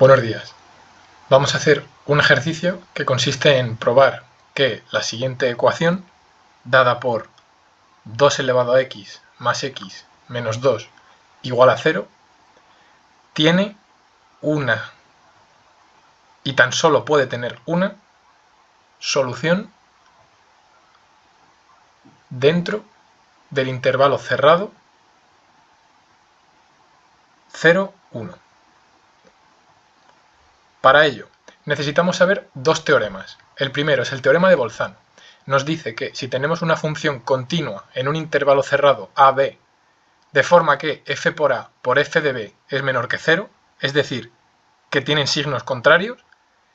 Buenos días. Vamos a hacer un ejercicio que consiste en probar que la siguiente ecuación, dada por 2 elevado a x más x menos 2 igual a 0, tiene una y tan solo puede tener una solución dentro del intervalo cerrado 0, 1. Para ello, necesitamos saber dos teoremas. El primero es el teorema de Bolzano. Nos dice que si tenemos una función continua en un intervalo cerrado a, b, de forma que f por a por f de b es menor que 0, es decir, que tienen signos contrarios,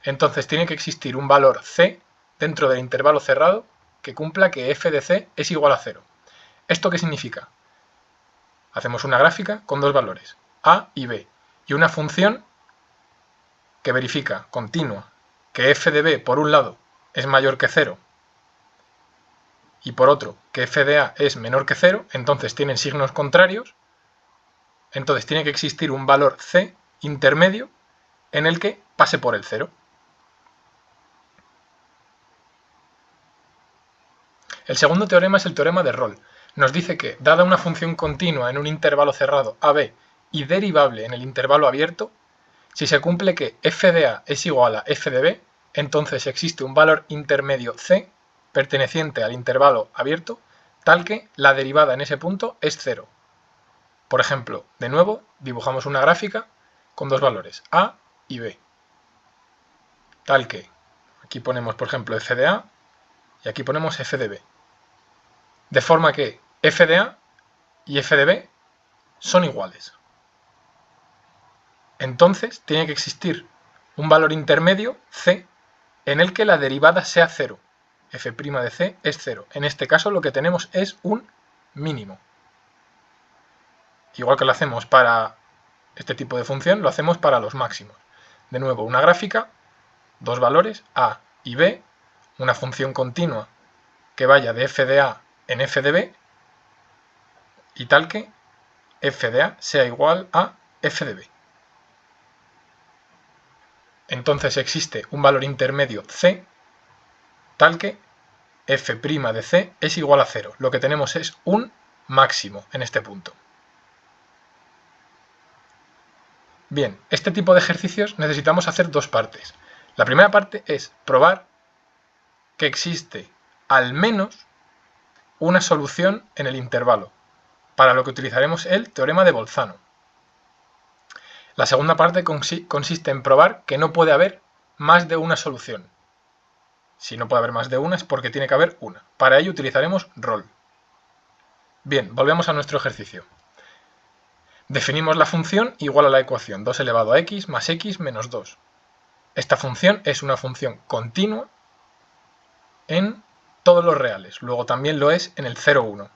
entonces tiene que existir un valor c dentro del intervalo cerrado que cumpla que f de c es igual a 0. ¿Esto qué significa? Hacemos una gráfica con dos valores, a y b, y una función que verifica continua que f de b por un lado es mayor que 0 y por otro que f de a es menor que 0, entonces tienen signos contrarios, entonces tiene que existir un valor c intermedio en el que pase por el 0. El segundo teorema es el teorema de Rolle. Nos dice que, dada una función continua en un intervalo cerrado a,b y derivable en el intervalo abierto, si se cumple que f de a es igual a f de b, entonces existe un valor intermedio c perteneciente al intervalo abierto, tal que la derivada en ese punto es 0. Por ejemplo, de nuevo, dibujamos una gráfica con dos valores, a y b. Tal que, aquí ponemos por ejemplo f de a y aquí ponemos f de b. De forma que f de a y f de b son iguales. Entonces tiene que existir un valor intermedio, c, en el que la derivada sea 0. f' de c es 0. En este caso lo que tenemos es un mínimo. Igual que lo hacemos para este tipo de función, lo hacemos para los máximos. De nuevo, una gráfica, dos valores, a y b, una función continua que vaya de f de a en f de b, y tal que f de a sea igual a f de b. Entonces existe un valor intermedio c, tal que f' de c es igual a 0. Lo que tenemos es un máximo en este punto. Bien, este tipo de ejercicios necesitamos hacer dos partes. La primera parte es probar que existe al menos una solución en el intervalo, para lo que utilizaremos el teorema de Bolzano. La segunda parte consiste en probar que no puede haber más de una solución. Si no puede haber más de una es porque tiene que haber una. Para ello utilizaremos Rolle. Bien, volvemos a nuestro ejercicio. Definimos la función igual a la ecuación 2 elevado a x más x menos 2. Esta función es una función continua en todos los reales, luego también lo es en el 0, 1.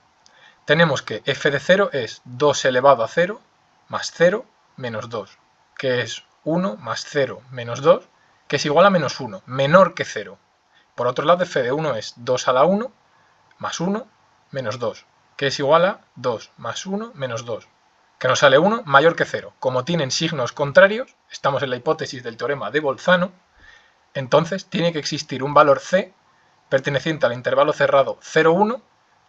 Tenemos que f de 0 es 2 elevado a 0 más 0 menos 2, que es 1 más 0 menos 2, que es igual a menos 1, menor que 0. Por otro lado, f de 1 es 2 a la 1 más 1 menos 2, que es igual a 2 más 1 menos 2, que nos sale 1 mayor que 0. Como tienen signos contrarios, estamos en la hipótesis del teorema de Bolzano, entonces tiene que existir un valor c perteneciente al intervalo cerrado 0, 1,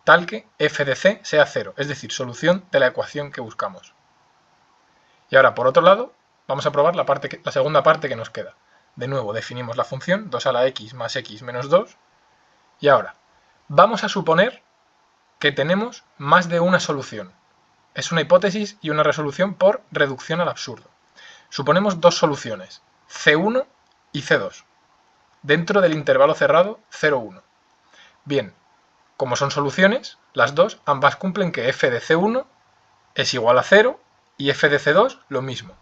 tal que f de c sea 0, es decir, solución de la ecuación que buscamos. Y ahora, por otro lado, vamos a probar la segunda parte que nos queda. De nuevo, definimos la función 2 a la x más x menos 2, y ahora, vamos a suponer que tenemos más de una solución. Es una hipótesis y una resolución por reducción al absurdo. Suponemos dos soluciones, C1 y C2, dentro del intervalo cerrado 0, 1. Bien, como son soluciones, las dos, ambas cumplen que f de C1 es igual a 0 y f de C2 lo mismo.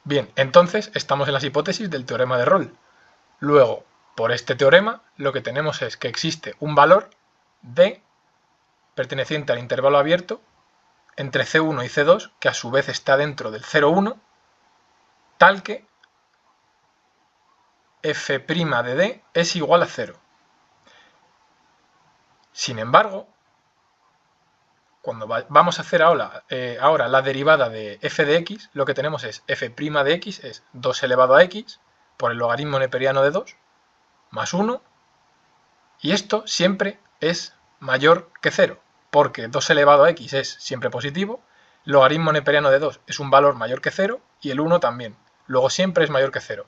Bien, entonces estamos en las hipótesis del teorema de Rolle. Luego, por este teorema, lo que tenemos es que existe un valor d perteneciente al intervalo abierto entre C1 y C2, que a su vez está dentro del 0, 1, tal que f' de d es igual a 0. Sin embargo, cuando vamos a hacer ahora la derivada de f de x, lo que tenemos es f' de x es 2 elevado a x por el logaritmo neperiano de 2 más 1, y esto siempre es mayor que 0, porque 2 elevado a x es siempre positivo, logaritmo neperiano de 2 es un valor mayor que 0 y el 1 también, luego siempre es mayor que 0.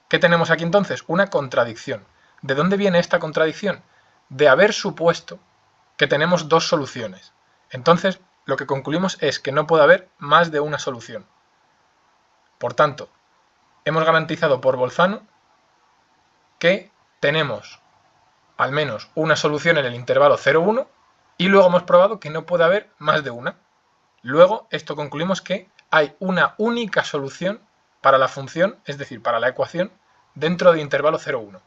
¿Qué tenemos aquí entonces? Una contradicción. ¿De dónde viene esta contradicción? De haber supuesto que tenemos dos soluciones. Entonces, lo que concluimos es que no puede haber más de una solución. Por tanto, hemos garantizado por Bolzano que tenemos al menos una solución en el intervalo 0,1 y luego hemos probado que no puede haber más de una. Luego, esto concluimos que hay una única solución para la función, es decir, para la ecuación, dentro del intervalo 0,1.